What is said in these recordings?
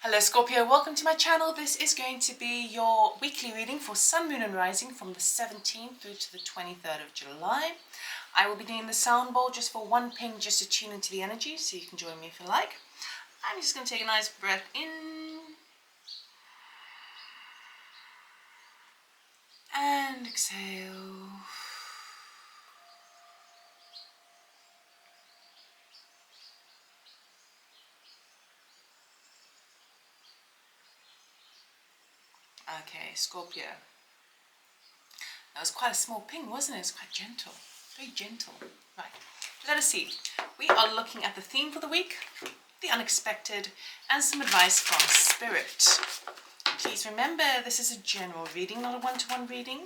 Hello Scorpio, welcome to my channel. This is going to be your weekly reading for Sun, Moon and Rising from the 17th through to the 23rd of July. I will be doing the sound bowl just for one ping, just to tune into the energy, so you can join me if you like. I'm just going to take a nice breath in and exhale. Okay, Scorpio. That was quite a small ping, wasn't it? It's quite gentle. Very gentle. Right. Let us see. We are looking at the theme for the week, the unexpected, and some advice from Spirit. Please remember, this is a general reading, not a one-to-one reading.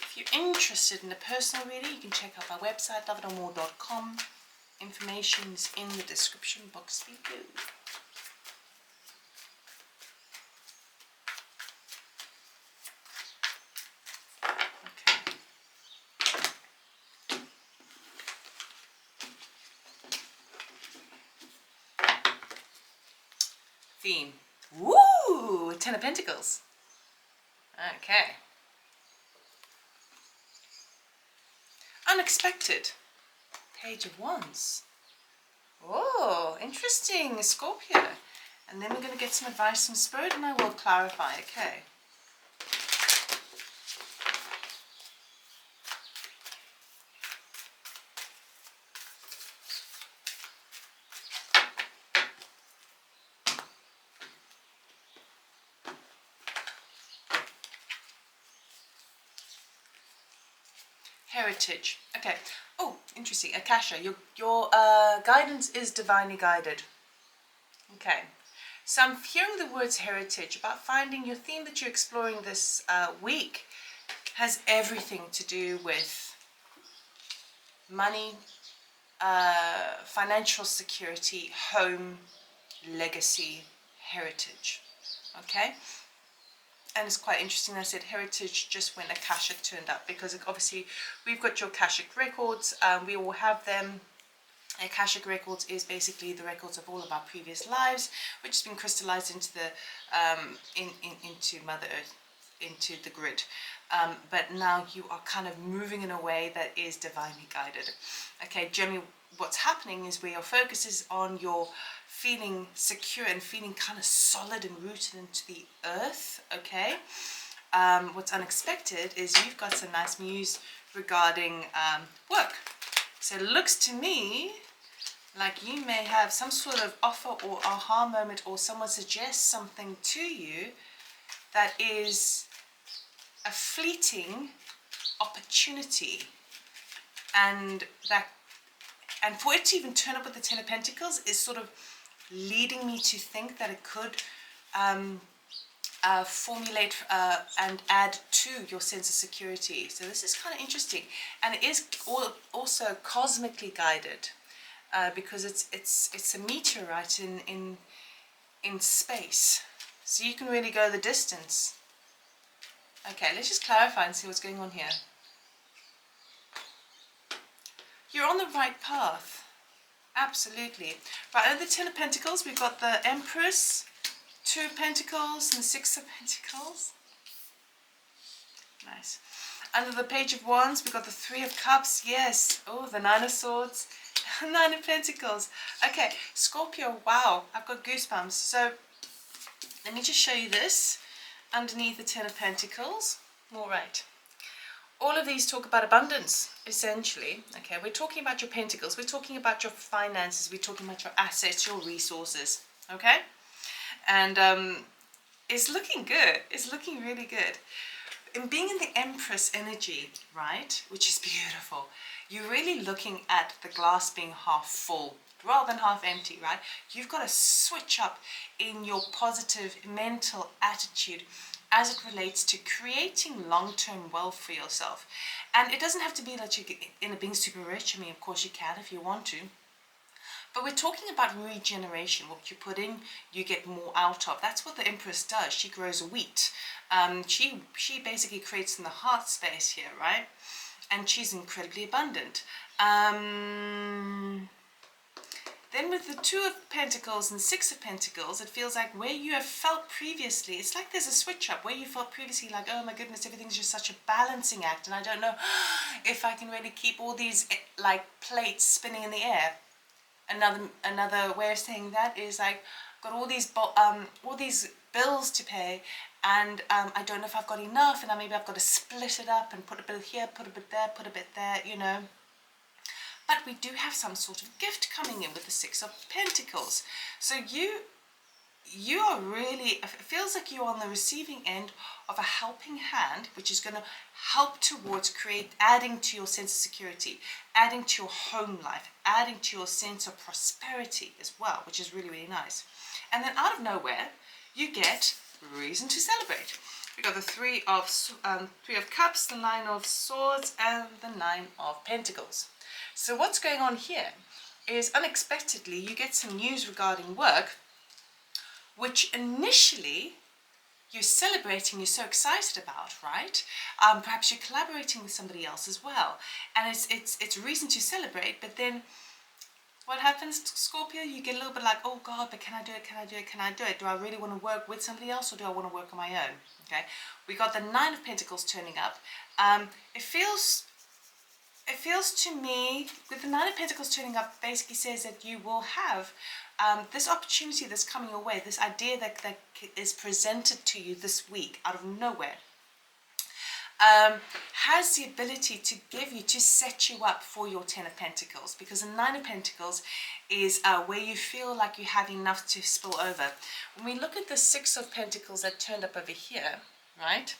If you're interested in a personal reading, you can check out my website, loveitallmore.com. Information is in the description box below. Theme. Woo! 10 of Pentacles. Okay. Unexpected. Page of Wands. Oh, interesting, Scorpio. And then we're going to get some advice from Spirit and I will clarify, okay? Heritage. Okay. Oh, interesting. Akasha, your guidance is divinely guided. Okay. So I'm hearing the words heritage about finding your theme that you're exploring this week has everything to do with money, financial security, home, legacy, heritage. Okay. And it's quite interesting I said heritage just when Akasha turned up, because obviously we've got your Akashic records, we all have them. Akashic records is basically the records of all of our previous lives, which has been crystallized into the into Mother Earth, into the grid. But now you are kind of moving in a way that is divinely guided. Okay, generally what's happening is where your focus is on your feeling secure and feeling kind of solid and rooted into the earth, okay? What's unexpected is you've got some nice news regarding work. So it looks to me like you may have some sort of offer or aha moment, or someone suggests something to you that is a fleeting opportunity, and for it to even turn up with the Ten of Pentacles is sort of leading me to think that it could formulate and add to your sense of security. So this is kind of interesting, and it is also cosmically guided, because it's a meteorite in space, so you can really go the distance. Okay, let's just clarify and see what's going on here. You're on the right path. Absolutely. Right, under the Ten of Pentacles, we've got the Empress, Two of Pentacles, and the Six of Pentacles. Nice. Under the Page of Wands, we've got the Three of Cups. Yes. Oh, the Nine of Swords. Nine of Pentacles. Okay, Scorpio, wow. I've got goosebumps. So, let me just show you this. Underneath the Ten of Pentacles. All right. All of these talk about abundance, essentially. Okay, we're talking about your pentacles, we're talking about your finances, we're talking about your assets, your resources, okay? And it's looking good. It's looking really good. And being in the Empress energy, right, which is beautiful, you're really looking at the glass being half full rather than half empty, right? You've got to switch up in your positive mental attitude as it relates to creating long-term wealth for yourself. And it doesn't have to be that you end up being super rich. I mean, of course you can if you want to. But we're talking about regeneration. What you put in, you get more out of. That's what the Empress does. She grows wheat. She basically creates in the heart space here, right? And she's incredibly abundant. Then with the Two of Pentacles and Six of Pentacles, it feels like where you have felt previously, it's like there's a switch up where you felt previously like, oh my goodness, everything's just such a balancing act and I don't know if I can really keep all these like plates spinning in the air. Another way of saying that is like, got all these bills to pay and I don't know if I've got enough, and maybe I've got to split it up and put a bit here, put a bit there, put a bit there, you know. But we do have some sort of gift coming in with the Six of Pentacles. So you are really, it feels like you're on the receiving end of a helping hand, which is going to help towards adding to your sense of security, adding to your home life, adding to your sense of prosperity as well, which is really, really nice. And then out of nowhere, you get reason to celebrate. We got the Three of Cups, the Nine of Swords, and the Nine of Pentacles. So what's going on here is unexpectedly you get some news regarding work, which initially you're celebrating, you're so excited about, right? Perhaps you're collaborating with somebody else as well, and it's reason to celebrate. But then what happens, Scorpio? You get a little bit like, oh God, but can I do it? Can I do it? Can I do it? Do I really want to work with somebody else, or do I want to work on my own? Okay, we got the Nine of Pentacles turning up. It feels to me, with the Nine of Pentacles turning up, basically says that you will have this opportunity that's coming your way, this idea that is presented to you this week out of nowhere, has the ability to set you up for your Ten of Pentacles, because the Nine of Pentacles is where you feel like you have enough to spill over. When we look at the Six of Pentacles that turned up over here, right?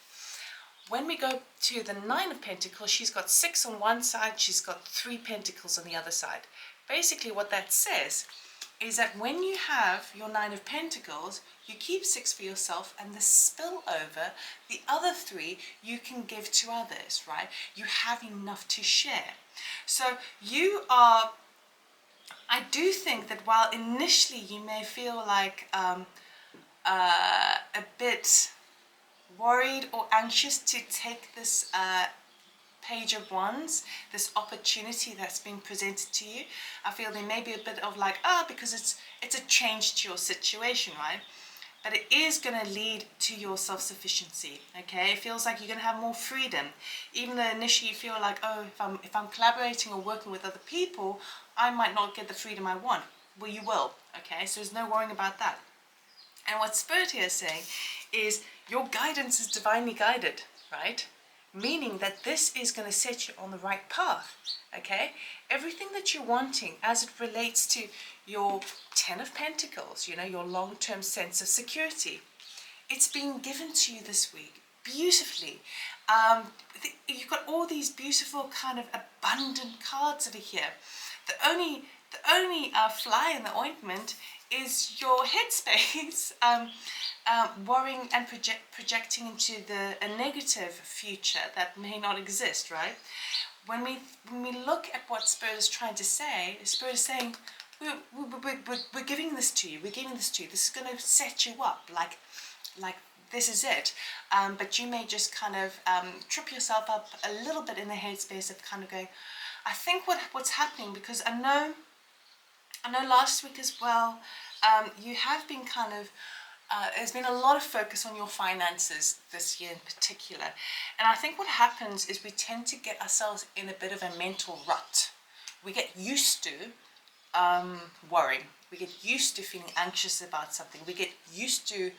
When we go to the Nine of Pentacles, she's got six on one side, she's got three pentacles on the other side. Basically what that says is that when you have your Nine of Pentacles, you keep six for yourself, and the spillover, the other three, you can give to others, right? You have enough to share. So you are, I do think that while initially you may feel like a bit worried or anxious to take this Page of Wands, this opportunity that's being presented to you, I feel there may be a bit of like, because it's a change to your situation, right? But it is going to lead to your self-sufficiency, okay? It feels like you're going to have more freedom, even though initially you feel like, oh, if I'm collaborating or working with other people, I might not get the freedom I want. Well, you will, okay? So there's no worrying about that. And what Spirit here is saying is your guidance is divinely guided, right? Meaning that this is going to set you on the right path, okay? Everything that you're wanting as it relates to your Ten of Pentacles, you know, your long-term sense of security, it's being given to you this week beautifully. You've got all these beautiful kind of abundant cards over here. The only fly in the ointment is your headspace worrying and projecting into a negative future that may not exist, right? When we look at what Spirit is trying to say, Spirit is saying, we're giving this to you, we're giving this to you, this is going to set you up, like this is it. But you may just kind of trip yourself up a little bit in the headspace of kind of going, I think what's happening, because I know last week as well, you have been kind of, there's been a lot of focus on your finances this year in particular. And I think what happens is we tend to get ourselves in a bit of a mental rut. We get used to worrying. We get used to feeling anxious about something. We get used to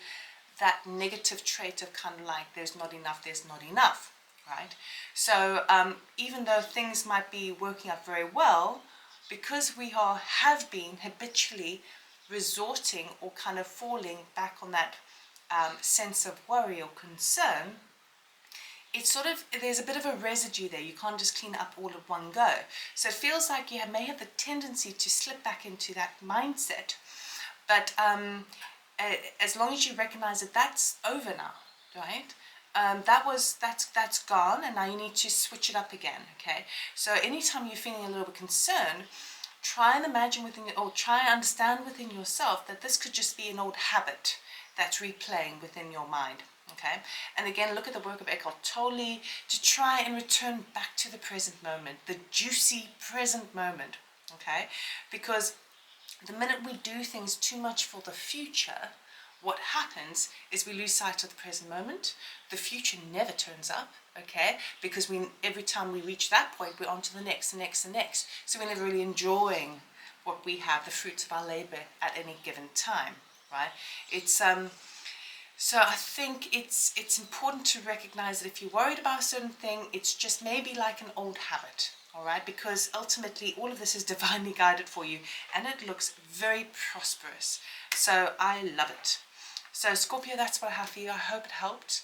that negative trait of kind of like, there's not enough, right? So even though things might be working out very well, because we have been habitually resorting or kind of falling back on that sense of worry or concern, it's sort of, there's a bit of a residue there. You can't just clean it up all at one go. So it feels like you may have the tendency to slip back into that mindset. But as long as you recognize that that's over now, right? That's gone, and now you need to switch it up again, okay? So anytime you're feeling a little bit concerned, try and imagine try and understand within yourself that this could just be an old habit that's replaying within your mind, okay? And again, look at the work of Eckhart Tolle to try and return back to the present moment, the juicy present moment, okay? Because The minute we do things too much for the future, what happens is we lose sight of the present moment. The future never turns up, okay? Because every time we reach that point, we're on to the next, the next, the next. So we're never really enjoying what we have, the fruits of our labor at any given time, right? So I think it's important to recognize that if you're worried about a certain thing, it's just maybe like an old habit, all right? Because ultimately all of this is divinely guided for you, and it looks very prosperous. So I love it. So Scorpio, that's what I have for you. I hope it helped.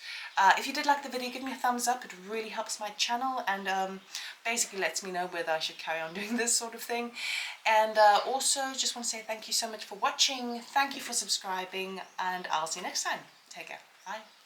If you did like the video, give me a thumbs up. It really helps my channel and basically lets me know whether I should carry on doing this sort of thing. And also just want to say thank you so much for watching. Thank you for subscribing, and I'll see you next time. Take care. Bye.